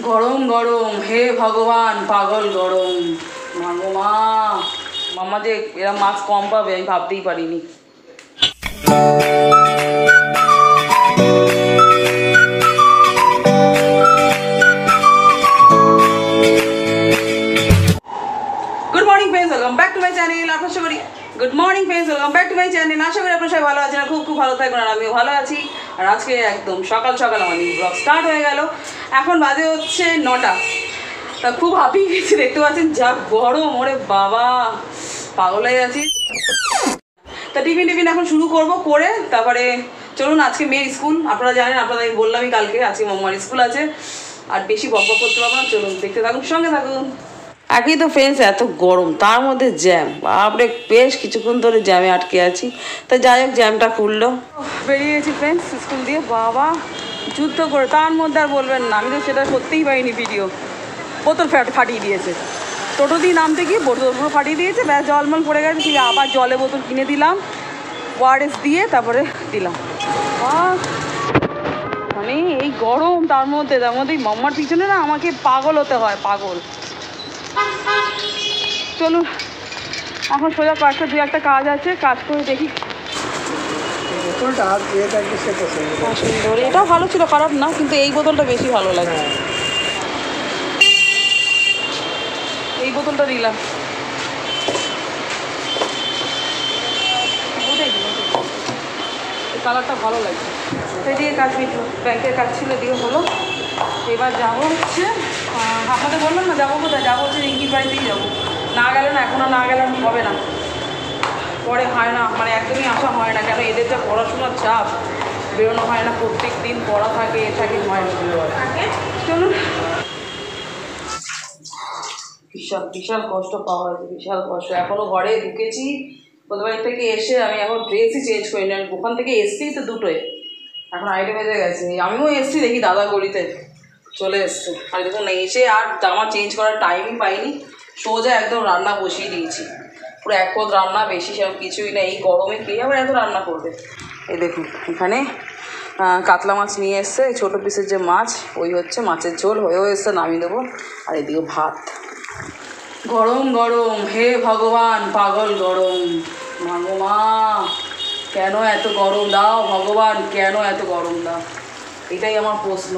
গরম গরম, হে ভগবান, পাগল গরম। মাগো মা, মামা যে এরা মাছ কম পাবে আমি ভাবতেই পারিনি। Good morning friends, welcome back to my channel. আশা করি good morning friends, welcome back to my channel. আশা করি আপনারা সবাই ভালো আছেন, খুব খুব ভালো থাকবেন। আর আমিও ভালো আছি। আর আজকে একদম সকাল সকাল আমার নিউ ব্লগ স্টার্ট হয়ে গেল। এখন বাজে হচ্ছে 9টা। তা খুব হাঁপিয়ে গেছি, দেখতে পাচ্ছেন যা গরম, ওরে বাবা পাগল হয়ে গেছি। তা টিফিন এখন শুরু করব, করে তারপরে চলুন। আজকে মেয়ের স্কুল, আপনারা জানেন, আপনাদের আমি বললামই কালকে আজকে মামার স্কুল আছে। আর বেশি বকবক করতে পারবো না, চলুন দেখতে থাকুন, সঙ্গে থাকুন। একই তো ফ্রেন্ডস, এত গরম, তার মধ্যে জ্যাম, বাপরে বেশ কিছুক্ষণ ধরে জ্যামে আটকে আছি। তা যাই হোক, জ্যামটা খুললো, বেরিয়ে গেছি ফ্রেন্ডস স্কুল দিয়ে। বাবা যুদ্ধ করে, তার মধ্যে আর বলবেন না, আমি তো সেটা করতেই পারিনি ভিডিও। বোতল ফাটিয়ে দিয়েছে, টোটো দিয়ে নামতে গিয়ে বোতল পুরো ফাটিয়ে দিয়েছে, ব্যাস জলমল পড়ে গেছে। সেই আবার জলে বোতল কিনে দিলাম, ওয়ারেস দিয়ে তারপরে দিলাম। মানে এই গরম, তার মধ্যে মাম্মার পিছনে না আমাকে পাগল হতে হয়, পাগল। চলুন এখন সোজা কয়েকটা দু একটা কাজ আছে, কাজ করে দেখি। সুন্দর, এটাও ভালো ছিল, খারাপ না, কিন্তু এই বোতলটা বেশি ভালো লাগে। এই বোতলটা দিলাম, এই কালারটা ভালো লাগে। সেই দিয়ে কাজ মিটলো, ব্যাংকের কাজ ছিল, দিয়ে হলো। এবার যাবো হচ্ছে, আপনাদের বললাম না যাবো কোথায়, যাবো হচ্ছে রিঙ্কির বাড়িতেই যাবো। না গেলে না, এখনও না গেলে হবে না, পরে হয় না, মানে একদমই আসা হয় না। কেন এদের যা পড়াশোনার চাপ, বেরোনো হয় না, প্রত্যেক দিন পড়া থাকে, এ থাকে, হয় না। চলুন, বিশাল বিশাল কষ্ট পাওয়া হয়েছে, বিশাল কষ্ট। এখনও ঘরে ঢুকেছি ওদের বাড়ি থেকে এসে, আমি এখন ড্রেসই চেঞ্জ করি না, ওখান থেকে এসেই তো দুটোয়, এখন আইটে বেজে গেছে। আমিও এসেছি, দেখি দাদা গলিতে চলে এসছে। আর দেখুন এসে আর জামা চেঞ্জ করার টাইমই পাইনি, সোজা একদম রান্না বসিয়ে দিয়েছি। পুরো এক পদ রান্না, বেশি সব কিছুই না। এই গরমে কে আবার এত রান্না করবে। এই দেখুন এখানে কাতলা মাছ নিয়ে এসছে, ছোটো পিসের যে মাছ, ওই হচ্ছে মাছের ঝোল হয়েও এসছে, নামিয়ে দেবো। আর এদিকে ভাত। গরম গরম, হে ভগবান, পাগল গরম। মাগো মা, কেন এত গরম দাও ভগবান, কেন এত গরম দাও? এটাই আমার প্রশ্ন,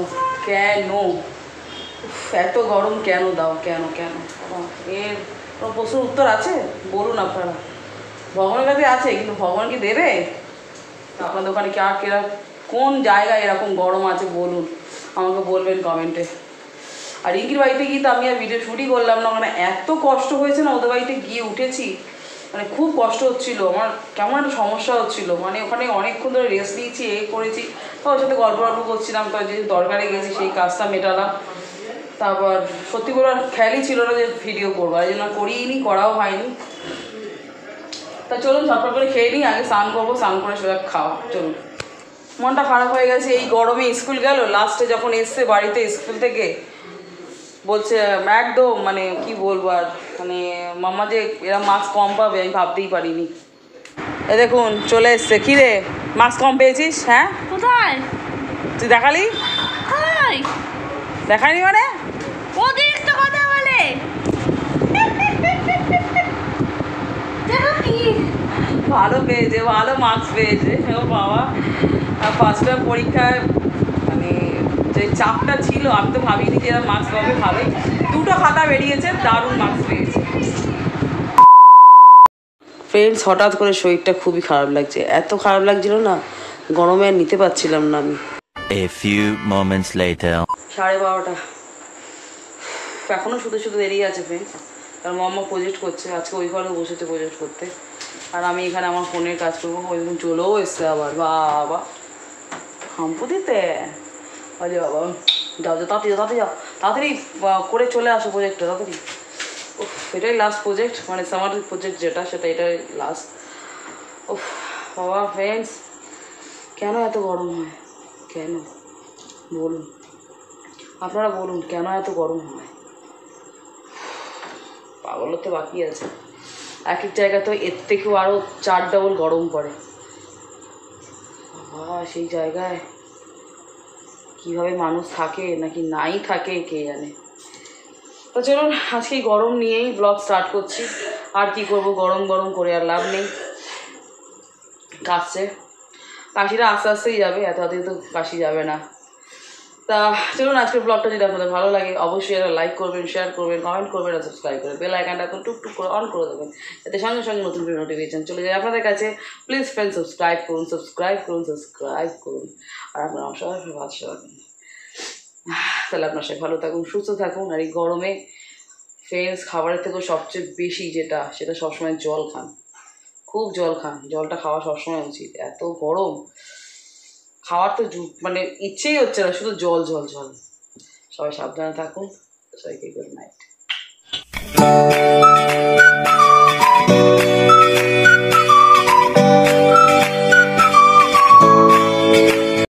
কেন এত গরম কেন দাও, কেন কেন? এর কোনো প্রশ্নের উত্তর আছে? বলুন আপনারা। ভগবানের কাছে আছে, কিন্তু ভগবান কি দেবে? আপনার দোকানে কি আর কেরা, কোন জায়গায় এরকম গরম আছে বলুন, আমাকে বলবেন কমেন্টে। আর রিঙ্কির বাড়িতে গিয়ে তো আমি আর ভিডিও শুটই করলাম না, মানে এত কষ্ট হয়েছে না। ওদের বাড়িতে গিয়ে উঠেছি, মানে খুব কষ্ট হচ্ছিল আমার, কেমন একটা সমস্যা হচ্ছিল। মানে ওখানে অনেকক্ষণ ধরে রেস্ট নিয়েছি, করেছি, তো ওর সাথে গল্প করছিলাম। তো যে দরকারে গেছি সেই কাজটা মেটালাম। তারপর সত্যি করে আর খেয়ালই ছিল না যে ভিডিও করবো, এই জন্য করিনি, করাও হয়নি। তা চলুন ঝটপট করে খেয়ে নিই, আগে স্নান করবো, স্নান করে সোজা খাওয়া। চলুন। মনটা খারাপ হয়ে গেছে, এই গরমে স্কুল গেল, লাস্টে যখন এসছে বাড়িতে স্কুল থেকে, বলছে একদম, মানে কি বলবো আর, মানে মাম্মা যে এরা মাছ কম পাবে আমি ভাবতেই পারিনি। এ দেখুন চলে এসছে। কী রে, মাছ কম পেয়েছিস? হ্যাঁ, কোথায় তুই দেখালি? দেখানি মানে ওদিন তো কথা বলে ভালো পেয়েছে, ভালো মার্কস পেয়েছে। ও বাবা, ফার্স্ট টাইম পরীক্ষায় মানে যে চাপটা ছিল, আমি তো ভাবিনি যে এরা মার্কস পাবে। ভালোই, দুটো খাতা বেরিয়েছে, দারুণ মার্কস পেয়েছে। ফ্রেন্ডস, হঠাৎ করে শরীরটা খুবই খারাপ লাগছে, এত খারাপ লাগছিল না, গরমে আর নিতে পারছিলাম না আমি। A few moments later. 12:30। এখনও শুধু শুধু দেরি আছে ফ্রেন্ডস, কারণ মাম্মা প্রজেক্ট করছে আজকে, ওই ঘরে বসেছে প্রজেক্ট করতে, আর আমি এখানে আমার ফোনের কাজ করবো। ওই দিন চলেও এসছে আবার, বাবা হাম্পু দিতে। আরে বাবা, যাও যাও, তাড়াতাড়ি তাড়াতাড়ি যাও, তাড়াতাড়ি করে চলে আসো প্রজেক্টটা তাড়াতাড়ি। ও, এটাই লাস্ট প্রজেক্ট, মানে সামার প্রজেক্ট যেটা, সেটা এটাই লাস্ট। ও বাবা ফ্রেন্ডস, কেন এত গরম হয়, কেন বলুন, আপনারা বলুন, কেন এত গরম হয়? পাগল হতে বাকি আছে। এক এক জায়গায় তো এর থেকেও আরও 4 ডবল গরম পড়ে। বাবা সেই জায়গায় কীভাবে মানুষ থাকে নাকি নাই থাকে কে জানে। তো চলুন আজকে গরম নিয়েই ব্লগ স্টার্ট করছি। আর কি করব, গরম গরম করে আর লাভ নেই। কাশছে, কাশিটা আস্তে আস্তেই যাবে, এত তো কাশি যাবে না। তা চলুন আজকের ব্লগটা যদি আপনাদের ভালো লাগে অবশ্যই একটা লাইক করবেন, শেয়ার করবেন, কমেন্ট করবেন আর সাবস্ক্রাইব করবেন। বেল আইকনটা এখন টুকটুক করে অন করে দেবেন, যাতে সঙ্গে সঙ্গে নতুন করে নোটিফিকেশান চলে যায় আপনাদের কাছে। প্লিজ ফ্রেন্ড সাবস্ক্রাইব করুন, সাবস্ক্রাইব করুন, সাবস্ক্রাইব করুন। আর আপনার আমার সবাই ভালোবাসা রাখুন। তাহলে আপনার সাথে ভালো থাকুন, সুস্থ থাকুন। আর এই গরমে ফ্রেন্ডস খাবারের থেকেও সবচেয়ে বেশি সেটা সবসময় জল খান, খুব জল খান। জলটা খাওয়া সবসময় উচিত। এত গরম খাওয়ার তো মানে ইচ্ছেই হচ্ছে না, শুধু জল জল জল। সবাই সাবধানে থাকুন। সবাইকে গুড নাইট।